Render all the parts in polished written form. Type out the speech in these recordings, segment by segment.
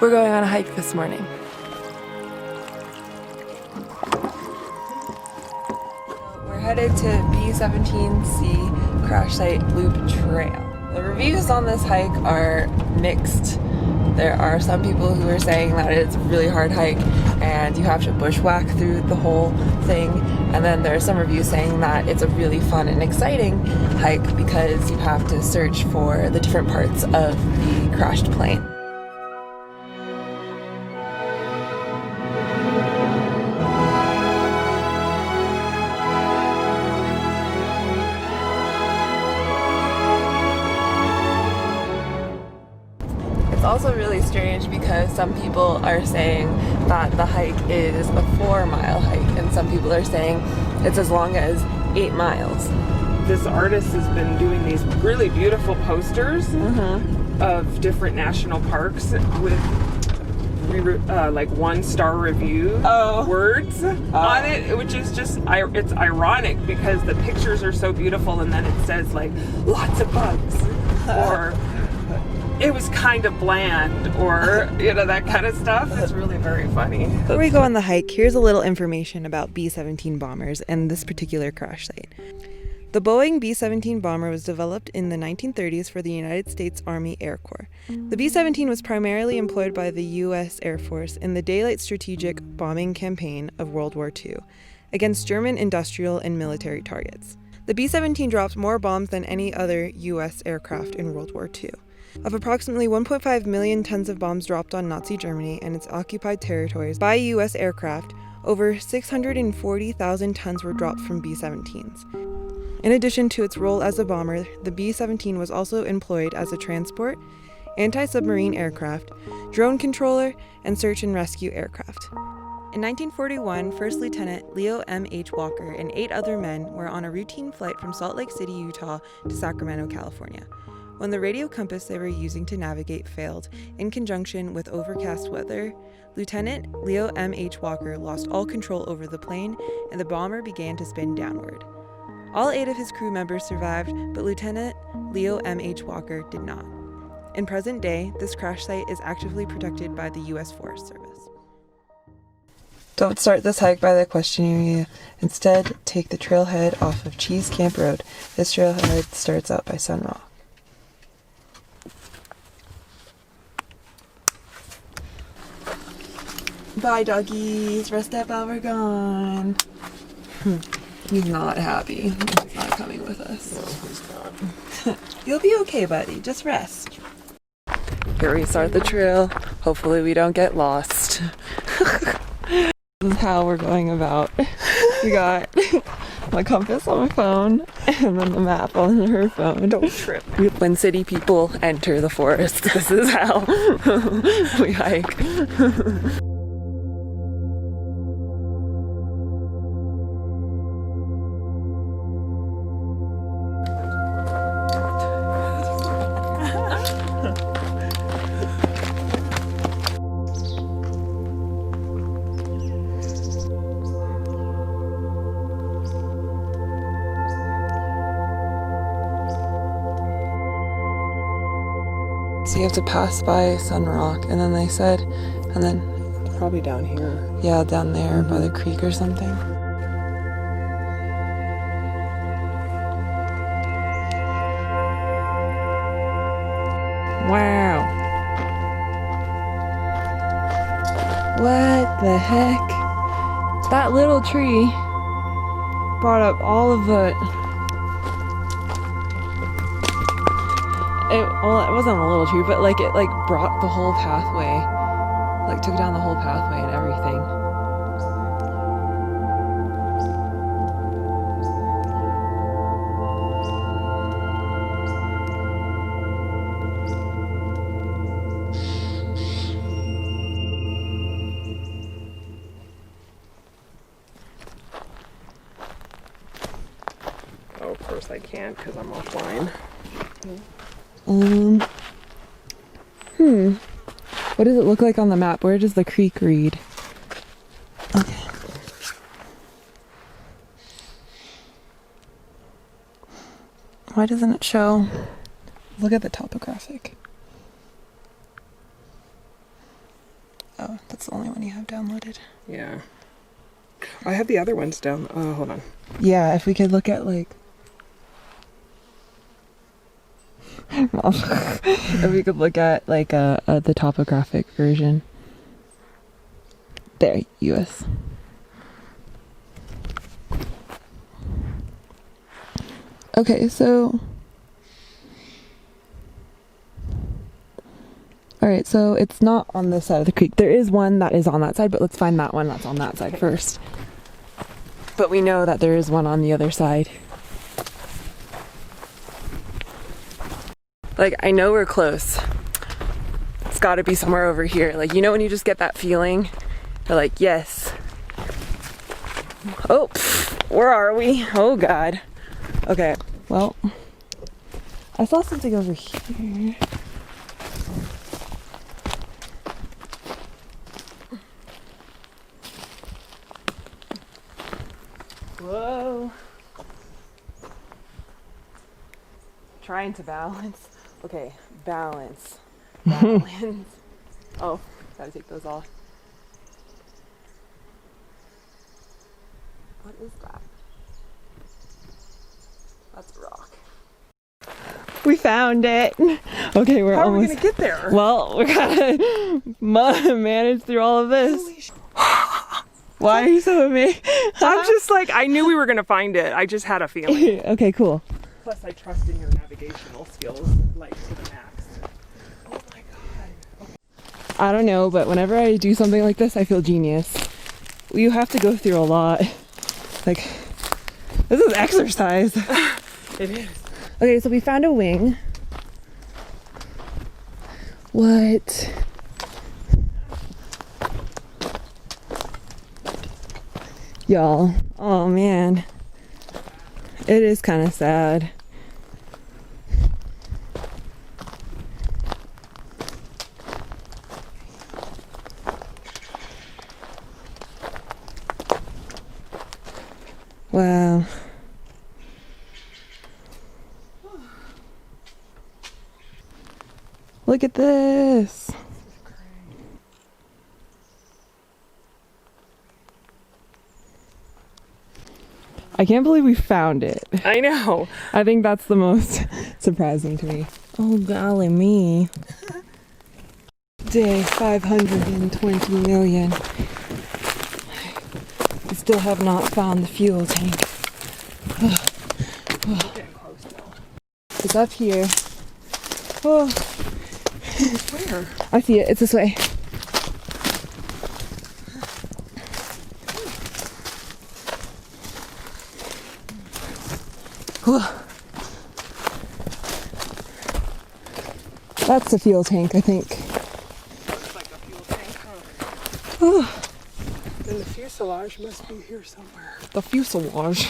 We're going on a hike this morning. We're headed to B17C Crash Site Loop Trail. The reviews on this hike are mixed. There are some people who are saying that it's a really hard hike and you have to bushwhack through the whole thing. And then there are some reviews saying that it's a really fun and exciting hike because you have to search for the different parts of the crashed plane. It's also really strange because some people are saying that the hike is a 4-mile hike and some people are saying it's as long as 8 miles. This artist has been doing these really beautiful posters of different national parks with like 1-star review words on it, which is just, it's ironic because the pictures are so beautiful and then it says like lots of bugs or it was kind of bland, or, you know, that kind of stuff. It's really very funny. Before we go on the hike, here's a little information about B-17 bombers and this particular crash site. The Boeing B-17 bomber was developed in the 1930s for the United States Army Air Corps. The B-17 was primarily employed by the U.S. Air Force in the daylight strategic bombing campaign of World War II against German industrial and military targets. The B-17 dropped more bombs than any other U.S. aircraft in World War II. Of approximately 1.5 million tons of bombs dropped on Nazi Germany and its occupied territories by U.S. aircraft, over 640,000 tons were dropped from B-17s. In addition to its role as a bomber, the B-17 was also employed as a transport, anti-submarine aircraft, drone controller, and search and rescue aircraft. In 1941, First Lieutenant Leo M. H. Walker and 8 other men were on a routine flight from Salt Lake City, Utah to Sacramento, California. When the radio compass they were using to navigate failed, in conjunction with overcast weather, Lieutenant Leo M. H. Walker lost all control over the plane and the bomber began to spin downward. All 8 of his crew members survived, but Lieutenant Leo M. H. Walker did not. In present day, this crash site is actively protected by the U.S. Forest Service. Don't start this hike by the question area. Instead, take the trailhead off of Cheese Camp Road. This trailhead starts out by Sun Rock. Bye, doggies. Rest up while we're gone. He's not happy. He's not coming with us. No, he's not. You'll be okay, buddy. Just rest. Here we start the trail. Hopefully we don't get lost. This is how we're going about. We got my compass on my phone and then the map on her phone. Don't trip. When city people enter the forest, this is how we hike. So you have to pass by Sun Rock, and then they said, and then Probably down here. yeah, down there by the creek or something. Wow. What the heck? That little tree brought up all of the... Well, it wasn't a little tree, but like it brought the whole pathway, like took down the whole pathway and everything. Oh, of course I can't because I'm offline. What does it look like on the map? Where does the creek read? Okay. Why doesn't it show? Look at the topographic. Oh, that's the only one you have downloaded. Yeah. I have the other ones down. Oh, hold on. Yeah, if we could look at like... if we could look at like the topographic version. There, US. Okay, so... Alright, so it's not on this side of the creek. There is one that is on that side, but let's find that one that's on that side first. But we know that there is one on the other side. Like, I know we're close. It's gotta be somewhere over here. Like, you know when you just get that feeling? You're like, yes. Oh, where are we? Oh God. Okay, well, I saw something over here. Whoa. Trying to balance. Okay, balance. Balance. Oh, gotta take those off. What is that? That's a rock. We found it. Okay, we're How almost. are we gonna get there? Well, we gotta manage through all of this. Why are you so amazed? I'm just like, I knew we were gonna find it. I just had a feeling. Okay, cool. Plus, I trust in your navigational skills, like to the max. Oh my God. I don't know, but whenever I do something like this, I feel genius. You have to go through a lot. Like, this is exercise. It is. Okay, so we found a wing. What? Y'all, oh man. It is kind of sad. Wow. Look at this. I can't believe we found it. I know. I think that's the most surprising to me. Oh golly me. Day 520 million. We still have not found the fuel tank. It's up here. Oh. Where? I see it. It's this way. That's the fuel tank, I think. Looks like a fuel tank, huh? Then the fuselage must be here somewhere. The fuselage.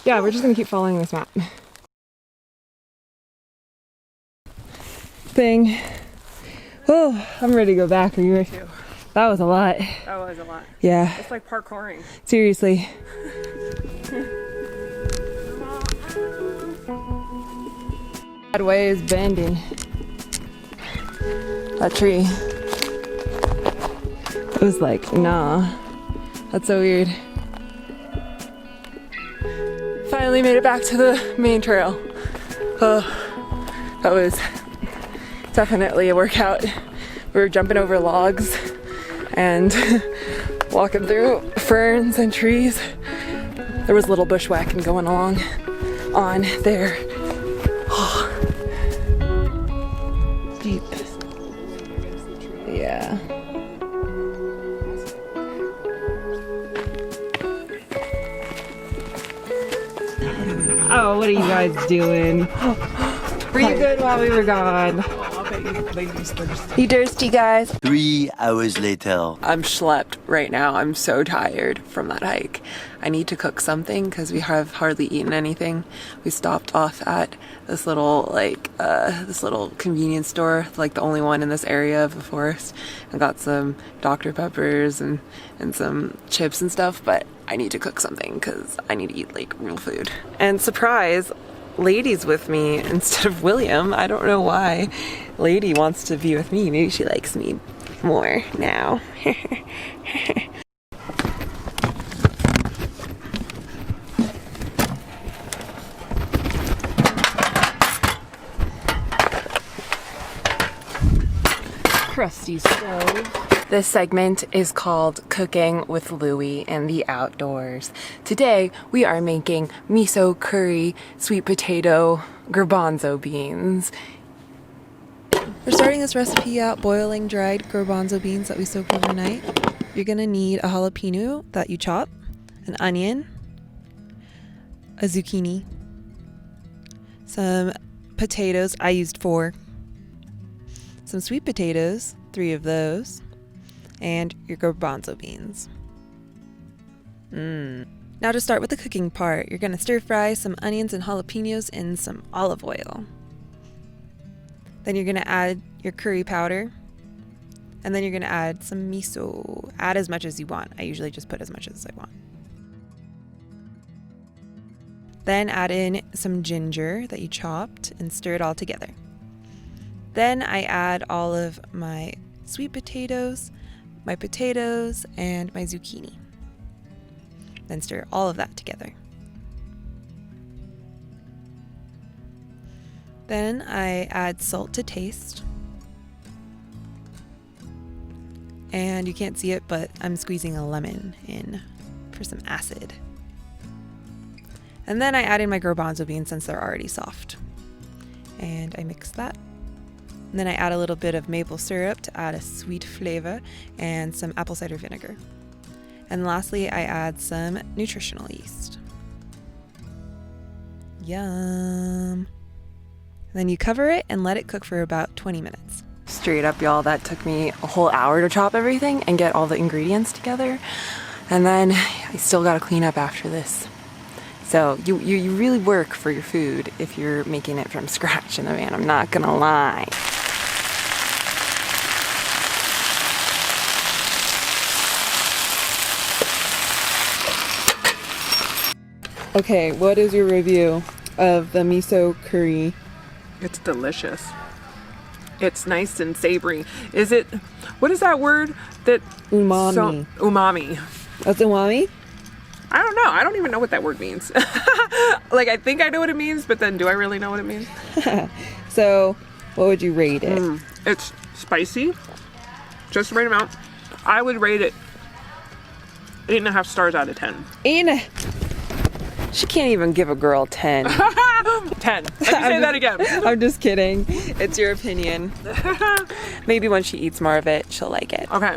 Yeah, we're just gonna keep following this map. Thing. Oh, I'm ready to go back. Are you ready? That was a lot. That was a lot. Yeah, It's like parkouring. seriously. That way is bending. That tree. It was like, nah. That's so weird. Finally made it back to the main trail. Oh, that was definitely a workout. We were jumping over logs and walking through ferns and trees. There was a little bushwhacking going on there. Oh. Deep. Yeah. Oh, what are you guys doing? Were you good while we were gone? You thirsty, guys? 3 hours later. I'm schlepped right now. I'm so tired from that hike. I need to cook something because we have hardly eaten anything. We stopped off at this little convenience store, like the only one in this area of the forest, and got some Dr. Peppers and some chips and stuff, but I need to cook something because I need to eat like real food. And surprise, Lady's with me instead of William. I don't know why Lady wants to be with me. Maybe she likes me more now. Crusty stove. This segment is called Cooking with Louie in the Outdoors. Today we are making miso curry sweet potato garbanzo beans. We're starting this recipe out boiling dried garbanzo beans that we soaked overnight. You're gonna need a jalapeno that you chop, an onion, a zucchini, some potatoes, I used 4, some sweet potatoes, 3 of those, and your garbanzo beans. Now to start with the cooking part, you're gonna stir fry some onions and jalapenos in some olive oil. Then you're gonna add your curry powder, and then you're gonna add some miso. Add as much as you want. I usually just put as much as I want. Then add in some ginger that you chopped and stir it all together. Then I add all of my sweet potatoes, my potatoes, and my zucchini. Then stir all of that together. Then I add salt to taste. And you can't see it, but I'm squeezing a lemon in for some acid. And then I add in my garbanzo beans since they're already soft. And I mix that. And then I add a little bit of maple syrup to add a sweet flavor and some apple cider vinegar. And lastly, I add some nutritional yeast. Yum. Then you cover it and let it cook for about 20 minutes. Straight up, y'all, that took me a whole hour to chop everything and get all the ingredients together. And then I still gotta clean up after this. So you really work for your food if you're making it from scratch in the van, I'm not gonna lie. Okay, what is your review of the miso curry? It's delicious. It's nice and savory. Is it, what is that word that? Umami. Umami. That's umami? I don't know. I don't even know what that word means. Like, I think I know what it means, but then do I really know what it means? So, what would you rate it? It's spicy. Just the right amount. I would rate it 8.5 stars out of 10. She can't even give a girl 10. 10. Let me say that again. I'm just kidding. It's your opinion. Maybe when she eats more of it, she'll like it. Okay.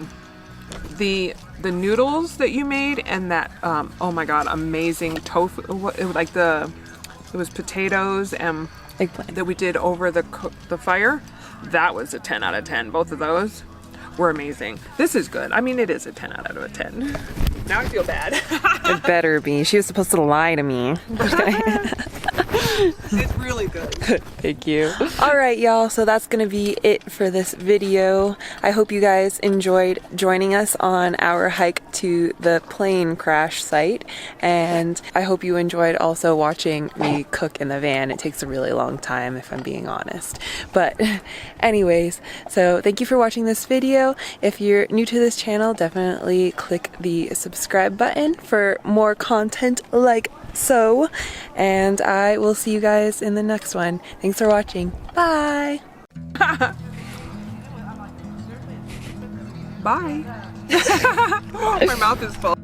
The noodles that you made and that, oh my god, amazing tofu. It was potatoes and Eggplant. that we did over the fire. That was a 10 out of 10. Both of those were amazing. This is good. I mean, it is a 10 out of a 10. Now I feel bad. It better be. She was supposed to lie to me. It's really good. Thank you. All right, y'all. So that's going to be it for this video. I hope you guys enjoyed joining us on our hike to the plane crash site. And I hope you enjoyed also watching me cook in the van. It takes a really long time, if I'm being honest. But anyways, so thank you for watching this video. If you're new to this channel, definitely click the subscribe button for more content like so, and I will see you guys in the next one. Thanks for watching. Bye. Bye. My mouth is full.